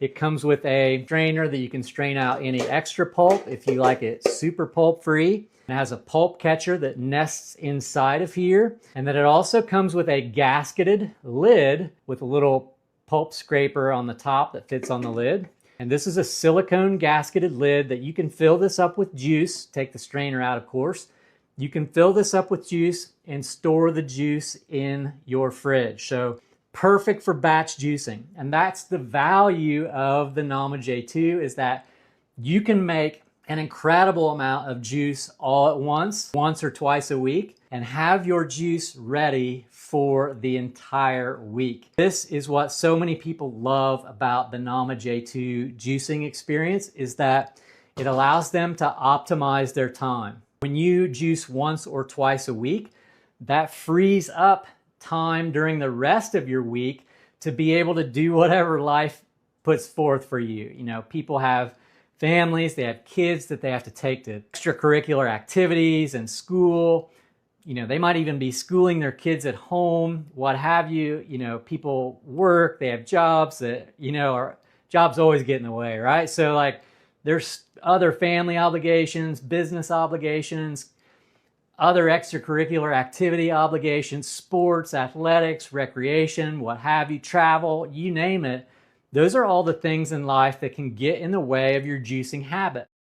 It comes with a strainer that you can strain out any extra pulp if you like it super pulp free. It has a pulp catcher that nests inside of here. And then it also comes with a gasketed lid with a little pulp scraper on the top that fits on the lid. And this is a silicone gasketed lid that you can fill this up with juice. Take the strainer out, of course. You can fill this up with juice and store the juice in your fridge. So perfect for batch juicing. And that's the value of the Nama J2, is that you can make an incredible amount of juice all at once or twice a week, and have your juice ready for the entire week. This is what so many people love about the Nama J2 juicing experience, is that it allows them to optimize their time. When you juice once or twice a week, that frees up time during the rest of your week to be able to do whatever life puts forth for you. You know, people have families, they have kids that they have to take to extracurricular activities and school. You know, they might even be schooling their kids at home, what have you. You know, people work, they have jobs that, you know, jobs always get in the way, right? So like there's other family obligations, business obligations, other extracurricular activity obligations, sports, athletics, recreation, what have you, travel, you name it. Those are all the things in life that can get in the way of your juicing habit.